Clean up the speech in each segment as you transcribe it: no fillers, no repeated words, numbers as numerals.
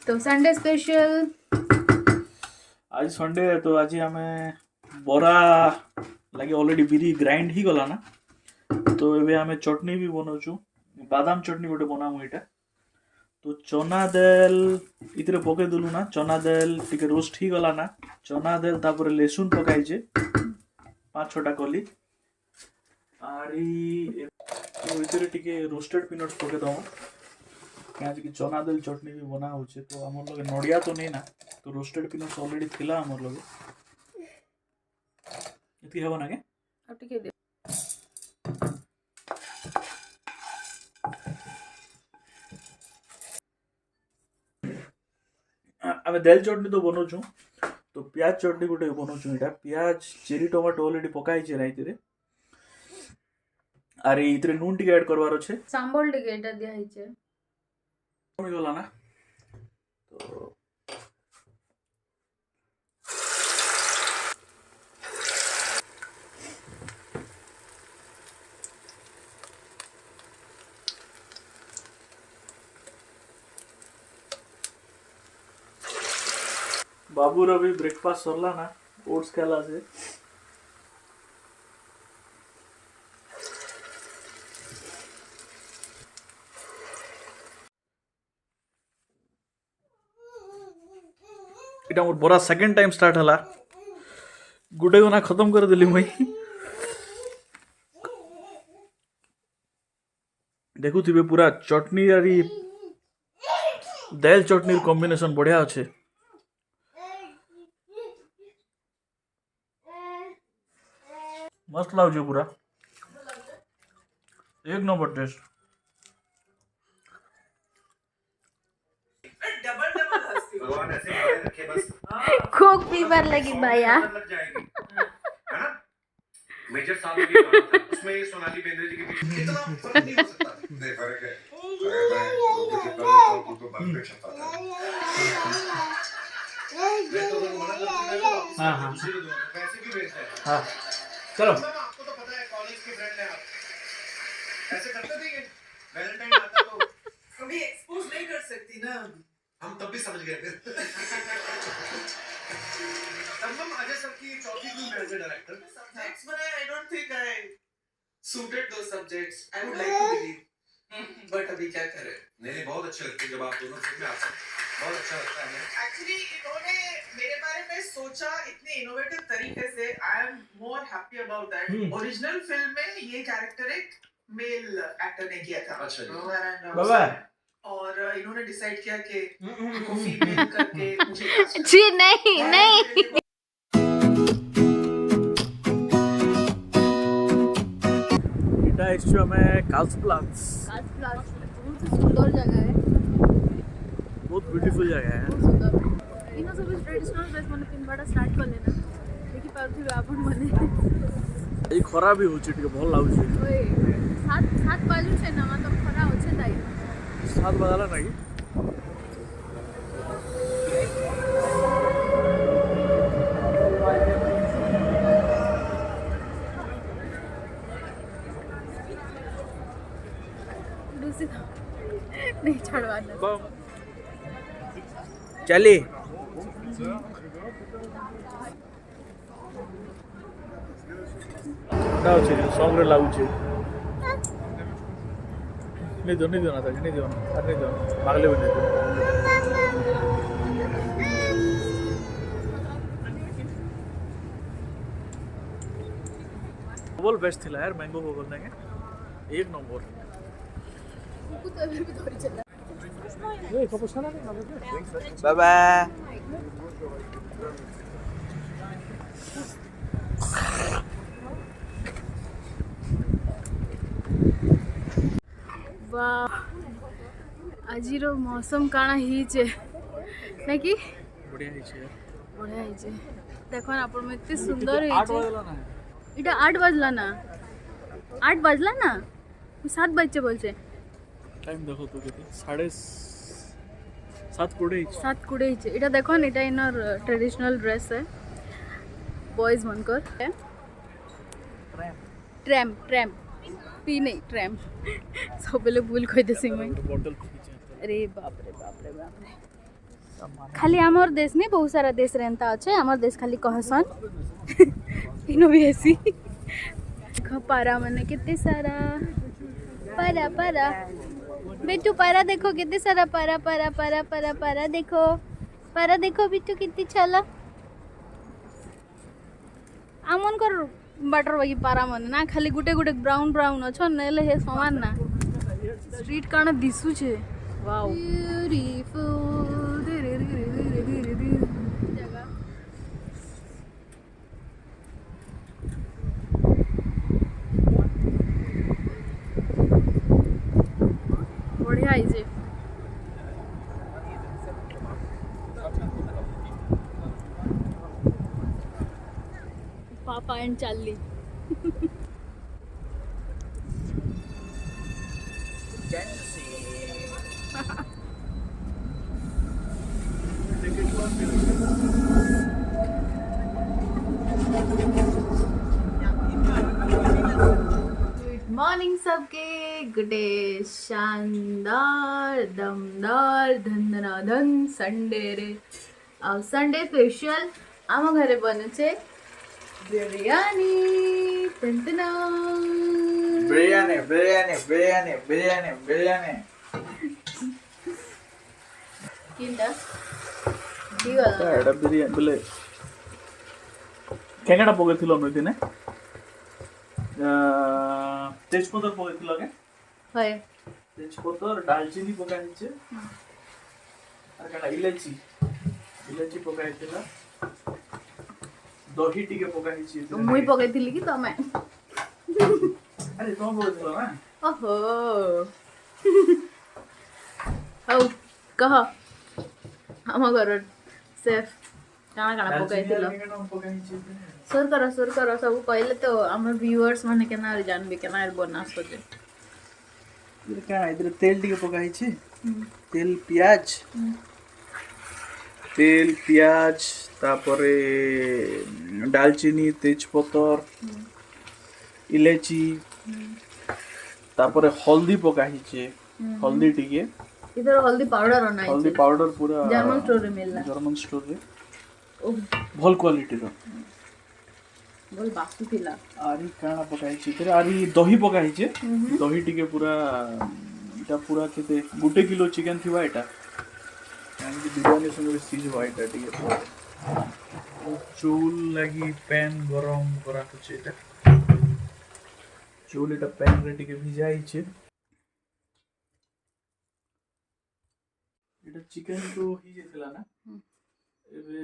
तो Sunday special आज Sunday है तो आज आम बरा लगे ऑलरेडी बिरी ग्राइंड ही गला ना तो एबे आम चटनी भी बनाऊँ बादाम चटनी गोटे बनामु इटा तो चना दाल इतरे पके देलु ना चना दाल टिके रोस्ट ही गला ना चना दाल तापर लहसुन पकाइजे 5-6टा कली आरी तो इतरे टिके रोस्टेड पीनट्स पके दो क्या कि चना दाल चटनी भी बना होचे तो हमर लगे नडिया तो नहीं ना तो रोस्टेड पीनट्स ऑलरेडी थिला हमर लगे इतकी हेबो ना के अब टिके दे आमे दाल चटनी तो बनाऊँ तो प्याज चटनी गोटे बनाऊँ इटा प्याज चेरी टमाटो ऑलरेडी पकाई छे राइते रे अरे इतरे नून टिके ऐड करवार छे सांबल टिके एटा दिया है छे कमी गला ना तो बाबू रो भी ब्रेकफास्ट सरला ना ओट्स खाला से इटा मोर बरा सेकंड टाइम स्टार्ट हला गुडे गोना खत्म कर देली मई देखु थिबे पूरा चटनी आरी दाल चटनी कॉम्बिनेशन बढ़िया अच्छे मस्त लागे पूरा एक नंबर टेस्ट कोक पीपर लगी भैया मेजर साहब ने भी कहा था उसमें ये सोनाली बेंद्रे जी के बीच कितना फर्क नहीं हो सकता नहीं फर्क है अरे मैं लोगों के पर तो बात कर सकता था मैं तो मना करता हां हां पैसे भी भेजते हैं हां चलो आपको तो पता है कॉलेज के फ्रेंड हैं आप ऐसे करते थे ये वैलेंटाइन आता तो कभी एक्सपोज नहीं कर सकती ना हम तब भी समझ गए तब अजय सर की चौथी film as a director subjects बनाए I don't think I suited those subjects I would like to believe but अभी क्या करें नहीं बहुत अच्छे लगते जब आप दोनों फिल्म में आते हैं बहुत अच्छा लगता है एक्चुअली इन्होंने मेरे बारे में सोचा इतने इनोवेटिव तरीके से I am more happy about that original film में ये कैरेक्टर एक मेल एक्टर ने किया था अच्छा जी बाबा और इन्होंने डिसाइड किया कि इनको फीमेल करके मुझे जी नहीं नहीं इटा एक्चुअली में कार्लस्प्लात्स बहुत सुंदर जगह है बहुत ब्यूटीफुल जगह है बहुत सुंदर इनो सब ट्रेडिशनल ड्रेस माने पिनबाटा स्टार्ट कर लेना देखि पाउथि आपन माने ई खरा भी होची टिके भल लागुची ओए 7 बाजू छे ना तो खरा होचे ताई 7 बजाला नहीं नहीं छड़वाना चले सॉन्ग रे लागुची नहीं दो ना था नहीं दो भागले भी नहीं बोल बेस्ट थिला यार मैंगो बोल देंगे एक नंबर बाय बाय वाह आजिर मौसम काना हिचे ना कि बढ़िया हिचे बढ़िया हिचे देखो ना आपण एते सुंदर हिचे इटा 8 बजला ना 8 बजला ना 7 बजे बोलछे टाइम देखो तो किती 7:30 कुड़े इटा देखो ना इटा इनर ट्रेडिशनल ड्रेस है बॉयज मनकर ट्रैम ट्रैम पी नहीं ट्रैम सब बेले भूल कह देसी मैं बॉटल अरे बाप रे बाप रे बाप रे खाली आमर देश नहीं बहुत सारा देश रहता अच्छे आमर देश खाली कहसन इनो भी ऐसी देखो पारा मैंने कितने सारा पारा पारा बेटू पारा देखो कितने सारा पारा पारा पारा पारा पारा देखो बिट्टू कितनी चला आमन कर बाटर बाकी पारा मन ना खाली गुटे गुटे ब्राउन ब्राउन अच्छो नेले हे समान ना स्ट्रीट काना दिसु छे वाओ ब्यूटीफुल धीरे धीरे धीरे धीरे धीरे जगह बढ़िया है जे पापा एंड चार्ली गुड मॉर्निंग सबके गुड डे शानदार दमदार धन संडे रे आ संडे स्पेशल आम घरे बने छे बिरयानी तंतना बिरयानी बिरयानी बिरयानी बिरयानी बिरयानी किंदा दिगला एटा बिरयानी बोले केंगडा पकेथिलो मे दिने तेजपत्र पकेथिलो के होय तेजपत्र दालचीनी पकाइछे আর কাটা ইলাচি ইলাচি পকাইছিলা দহি টিকে পকাইছি মুই পকাইଥିଲି কি তমে আরে তুমি পকাইছিলা না ओहो हौ कह हम घर सेफ काना काना पकाइथिलो सुर करो सब कहले तो हमर व्यूअर्स माने केना जानबे केना बना सोचे इधर क्या इधर तेल टिके पकाइছি तेल पियाज तापरे दालचीनी तेजपतर इलायची तापरे हल्दी पकाइছে हल्दी टिके इधर हल्दी पाउडर होना हल्दी पाउडर पूरा जर्मन स्टोर रे मिलला जर्मन स्टोर रे भल क्वालिटी रो बोल बासु थिला आरी काना पकाइছে इधर आरी दही पकाइছে दही टिके पूरा इटा पूरा केते 1 kilo chicken थिवा Etah and biryani संगे सीज वाइटा टिके चूल लगी पैन गरम करा कुछ एटा चूल एटा पैन रे टिके भिजाइছে এটা চিকেন তো হি যেতলা না এবে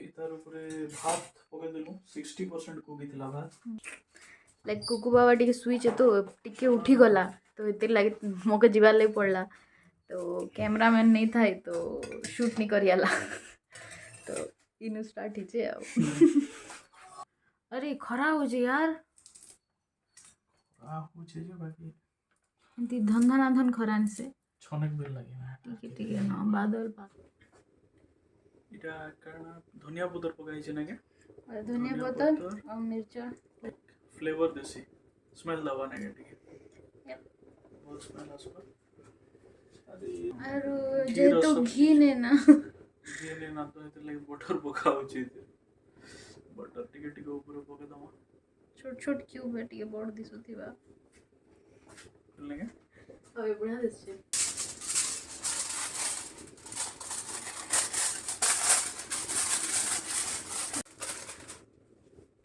ইতার উপরে ভাত পকাই দিলু 60% কুকি থিলা ভাত लाइक कुकु बाबा टिके स्विच तो टिके उठी गला तो इते लागे मोके जीवा ले पड़ला तो कैमरामैन नहीं था तो शूट नहीं करियाला तो इनु स्टार्ट हिचे आ अरे खरा हो जे यार आ हो जे बाकी एंती धन खरान से छनक बेल लागे ना ठीक है ना बादल पा এটা কারণ ধনিয়া পত্র পকাইছে না কে और धनिया पत्ता और मिर्चा फ्लेवर देसी स्मेल दवा ना के ठीक है बहुत स्मेल आसो और जे तो घी ने ना तो इते लागे बटर पका उचित बटर टिके टिके ऊपर पके दमा छोट क्यूब है टिके बड़ दिसु थिबा लगे ओए बढ़िया दिसছে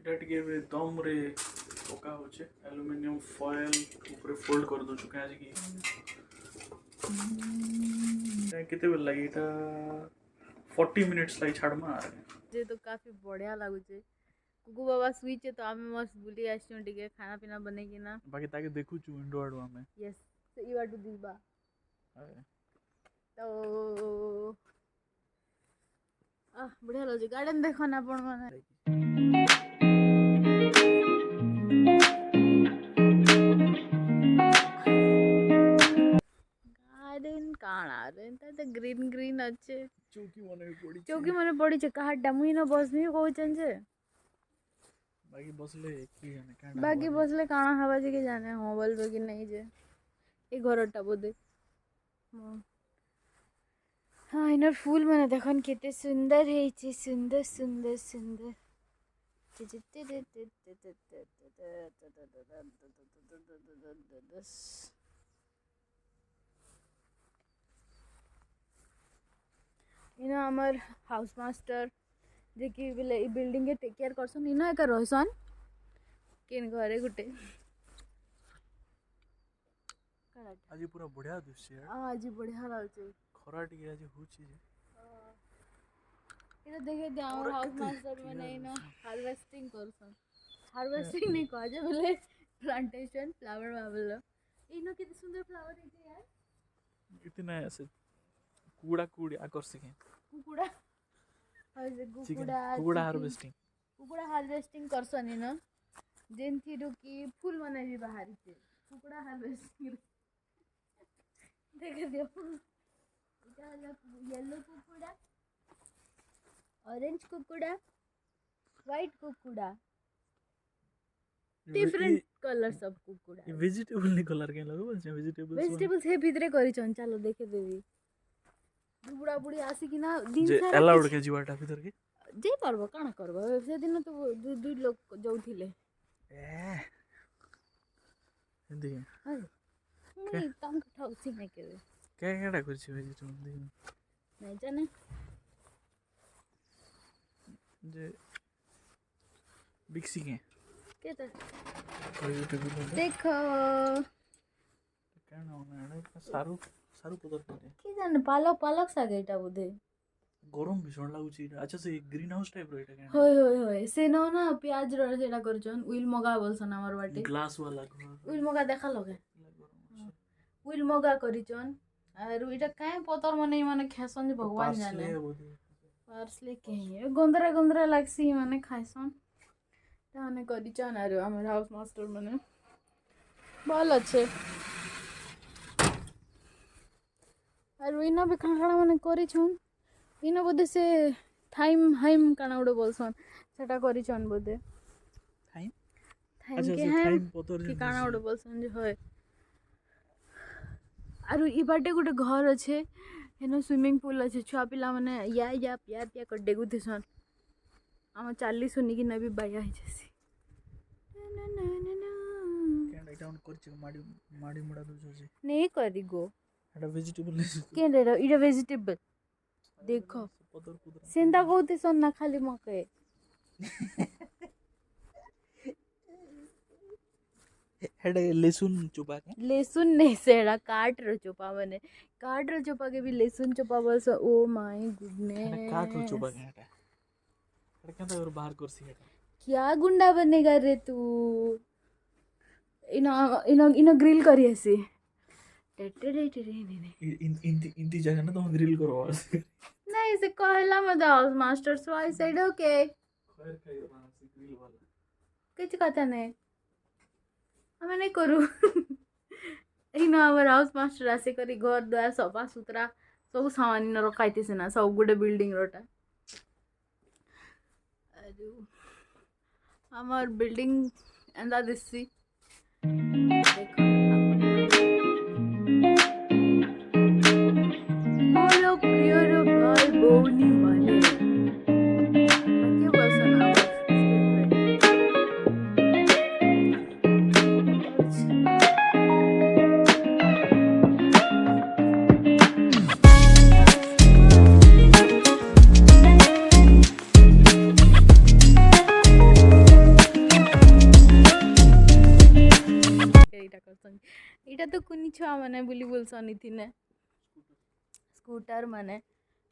এটা টিকে দম রে পকা হচ্ছে অ্যালুমিনিয়াম ফয়েল উপরে ফোল্ড করে দઉં છું কাজ কি এটা কেতে বেল লাগি এটা 40 मिनिट्स लाई छाड़मा जे तो काफी बढ़िया लागु छे कुकु बाबा स्विच है तो आमे मस्त बुली आछियो टिके खाना पीना बने की ना बाकी ताके देखु छु विंडो आडवा में yes so you are to this बा तो बढ़िया लगे गार्डन देखो ना अपन माने गार्डन काना रे त ग्रीन ग्रीन अच्छे चौकी मने पड़ी छे कहा डमुई न बस नहीं कहउछन जे बाकी बसले की जाने काना बाकी बसले काना हवा जे के जाने मोबाइल पे कि नहीं जे ए घरटा बोदे हाँ इनर फूल मैंने देखन केते सुंदर है सुंदर सुंदर सुंदर इनो हमर हाउस मास्टर जे कि बिले ई बिल्डिंग के टेक केयर करसन इनो एक रहसन केन घरे गुटे आज पूरा बढ़िया दृश्य है आज बढ़िया लागे खरा टिके आज होची जे इनो देखे दे हमर हाउस मास्टर माने इनो हार्वेस्टिंग करसन हार्वेस्टिंग नहीं कह जे बोले प्लांटेशन फ्लावर बाबल इनो कितने सुंदर फ्लावर है यार इतना ऐसे कूड़ा कूड़ी आकर्षक है कुकुड़ा ऐसे कुकुड़ा हार्वेस्टिंग कुकुड़ा हार्वेस्टिंग करसन इनो जेन थिरु की फूल माने भी बाहर से कुकुड़ा हार्वेस्टिंग देख दियो इटा येलो कुकुड़ा ऑरेंज कुकुड़ा व्हाइट कुकुड़ा डिफरेंट कलर्स ऑफ कुकुड़ा ये वेजिटेबल नहीं कलर के लगो बोलछे वेजिटेबल्स हे भितरे करी छन चलो देखे देवी बुढ़ा बुढ़ी आसी कि ना दिन जे सारा अलाउड के जीवाटा भीतर के जे परबो काना करबो से दिन तो दू लोग जाउथिले ए हिंदी हाय मुई तम ठौसी नहीं केबे केडा करछि वेजिटेबल नहीं जाने जे बिक्सी के केता वेजिटेबल देखो केना होना सारू सारू पदर करे कि जाने पालक पालक साग एटा बोधे गरम भीषण लागुची अच्छा से ग्रीन हाउस टाइप रो एटा केना होय होय होय से न ना प्याज रो सेटा करछन उइल मगा बोलसन हमर बाटे ग्लास वाला घर उइल मगा देखा लगे उइल मगा करिछन आरु इटा काहे पतर मने माने खेसन जे भगवान जाने पार्सले के गंदरा गंदरा लागसी माने खाइसन ताने करिछन आरु हमर हाउस मास्टर माने भल अच्छे आरु इना भी खाना माने करिछन इना बोधे से थाइम हाइम काना उडे बोलसन सेटा करिछन बोधे थाइम थाइम अच्छा के से हैं थाइम पतर कि काना उडे बोलसन जे होय आरु ई बाटे गुटे घर अच्छे हेनो स्विमिंग पूल अच्छे छुआ पिला माने या पिया कर डेगु थिसन हम चाली सुनी कि नबी बाया है जैसी केना एटा करछि माडी माडी मुडा दो जे नहीं करी गो एटा वेजिटेबल नहीं के रे इटा वेजिटेबल देखो पदर पुदर सेंदा कहते सन ना खाली मके हेडे लहसुन चुपा के लेसुन नहीं सेड़ा काट रो चोपा माने काट रो चोपा के भी लेसुन चोपा बस ओ माय हेडे काट रो गुडनेस चुपा के हेडे हेडे केंदा और बाहर करसी हेडे क्या गुंडा बनेगा रे तू इनो इनो इनो ग्रिल करी ऐसी इंती जगह ना तो ग्रिल करो नहीं से कहला मत house master so I said okay खैर खैर बना से ग्रिल वाला किछ कथा नहीं हमें नहीं करू इनो हमर हाउस मास्टर आसे करी घर द्वार सफा सुथरा सब सामान इन रखाइते से ना सब गुडे बिल्डिंग रोटा अरे हमर बिल्डिंग एंदा दिसी देखो बोलो प्रियर भाई बोनी माने के बसन आवाज इटा तो कुनी छुआ माने बुली बोलसन इथिने स्कूटर माने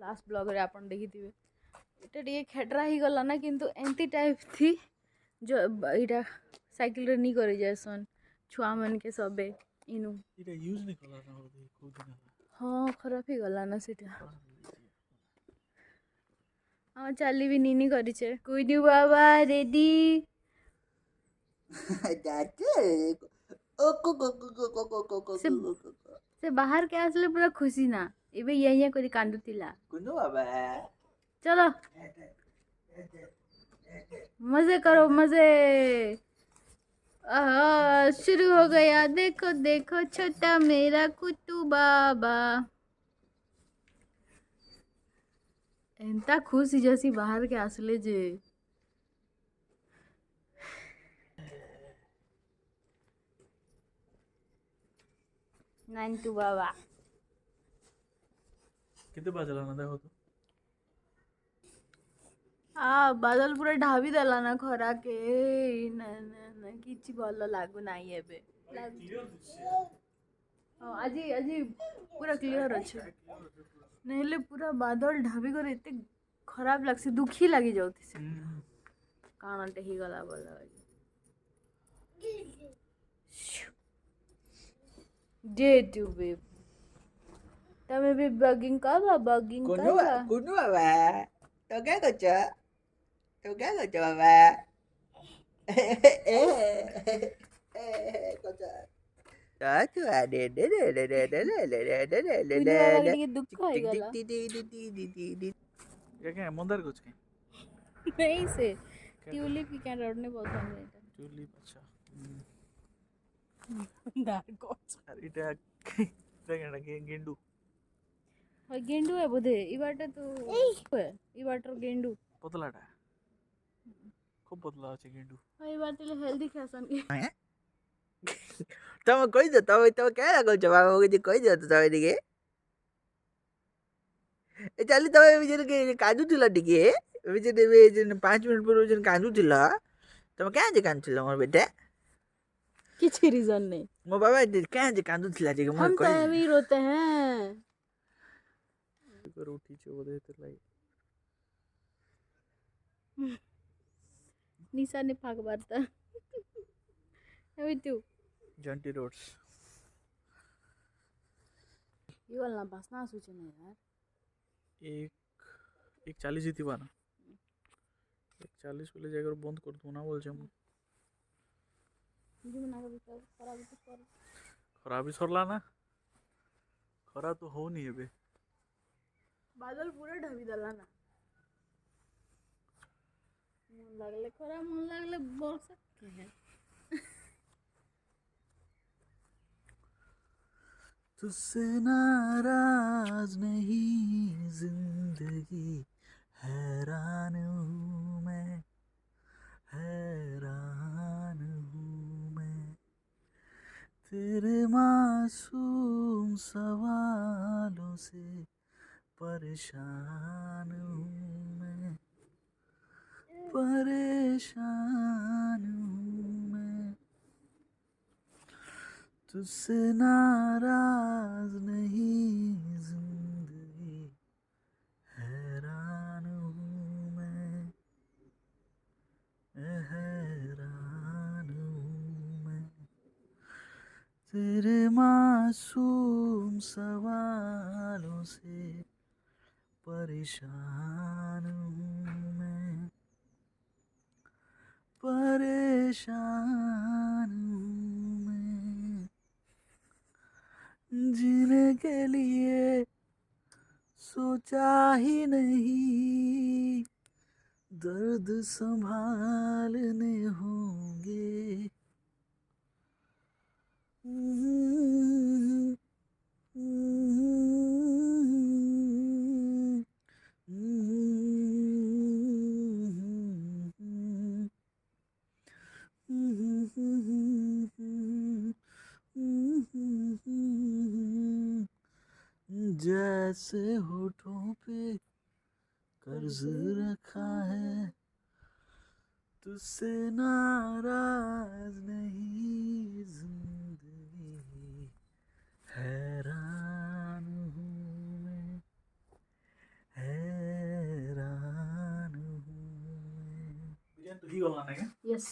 लास्ट ब्लॉग रे आपन देखिथिबे इटा टिके खेटरा ही गला ना किंतु एंती टाइप थी जो इटा साइकिल रे नी करे जैसन छुआ मन के सबे इनु इटा यूज नहीं करला ना होदे को दिन हां खराब ही गला ना सेटा हम चाली भी नीनी करी छे कुइनु बाबा रेडी से बाहर के आसले पूरा खुशी ना एबे ये करी कांदुतिला कुनो बाबा चलो मजे करो मजे शुरू हो गया देखो देखो छोटा मेरा कुत्तू बाबा एंता खुश जैसी बाहर के आसले जे नाइन टू बाबा किती बाजला ना देखो तो बादल पूरा ढाबी देला ना खरा के ना ना ना किछि भल लागु नाही एबे आजी आजी पूरा क्लियर अछि नहेले पूरा बादल ढाबी कर एते खराब लागसे दुखी लागी जाउथि से कानटे ही गला बोला डे टू बे तमे भी बगिंग का कुनु बाबा तो क्या करছো बाबा करছো कुनी बाबा के ଟିକେ दुख होई गला क्या मंदार कुछ के नहीं से ट्यूलिप की क्या रोडने पसंद है ट्यूलिप अच्छा मंदार कोच अरे इटा क्या गेंडू और गेंडू है बोधे ई बाटे तो ई बाटर गेंडू पतलाटा खूब पतला আছে गेंडू ई बाटे हेल्दी खासन के તમે કહી દો તમે ક્યાં લાગો છો બાબા મને કહી દો તો તમે ଟିକେ એ ચાલી તમે વિચાર કાંદુଥିଲ ଟିକେ વિચાર 5 મિનિટ પૂર્વ જેને કાંદુଥିଲ તમે ક્યાં જે કાંદુଥିଲ મોર બેટા किसी रीजन नहीं ମୋ ବାବା ક્યાં જે કાંદુଥିଲ ଟିକେ हम મને तो કહી ऐसे ही रोते हैं पर उठी छे बोधे ते लाई निशा ने फाक बारता अभी तू जंटी रोड्स ये वाला बसना सूचना यार एक 40 जीतीबा ना 40 बोले जाकर बंद कर दू ना बोल छे खराबी सरला ना खरा तो हो नहीं है बादल पूरा ढाबी दला ना मन लागले खरा मन लागले बरसा के है तुझसे नाराज नहीं जिंदगी हैरान हूँ मैं हैरान हूँ मैं तेरे मासूम सवालों से परेशान हूँ मैं परेशान हूँ मैं तुझसे नाराज नहीं जिंदगी हैरान हूँ मैं हैरान हूँ मैं तेरे मासूम सवालों से परेशान हूँ मैं परेशान हूँ मैं जीने के लिए सोचा ही नहीं दर्द संभालने होंगे जैसे होठों पे कर्ज रखा है तुझसे नाराज नहीं जिंदगी हैरान हूँ मैं हैरान हूँ मैं तो ही बोलना है क्या यस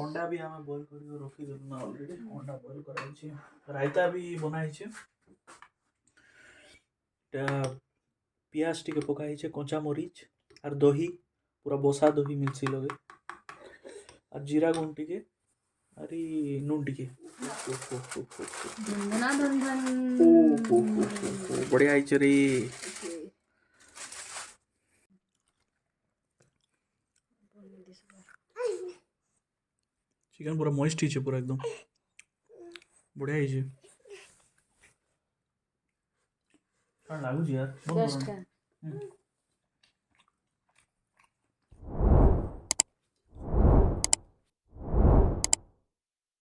अंडा भी हमें बॉईल करके रखी देलु ना ऑलरेडी अंडा बॉईल कराई छी रायता भी बनाई छी पियाज टिके पकाई छे कंचा मरीच और दही पूरा बसा दही मिलसी लगे और जीरा गुंड टिके अरे नून टिके धन धन धन बढ़िया आइछ रे चिकन पूरा मॉइस्ट छे पूरा एकदम बढ़िया आइछ कान लागु छी यार जस्ट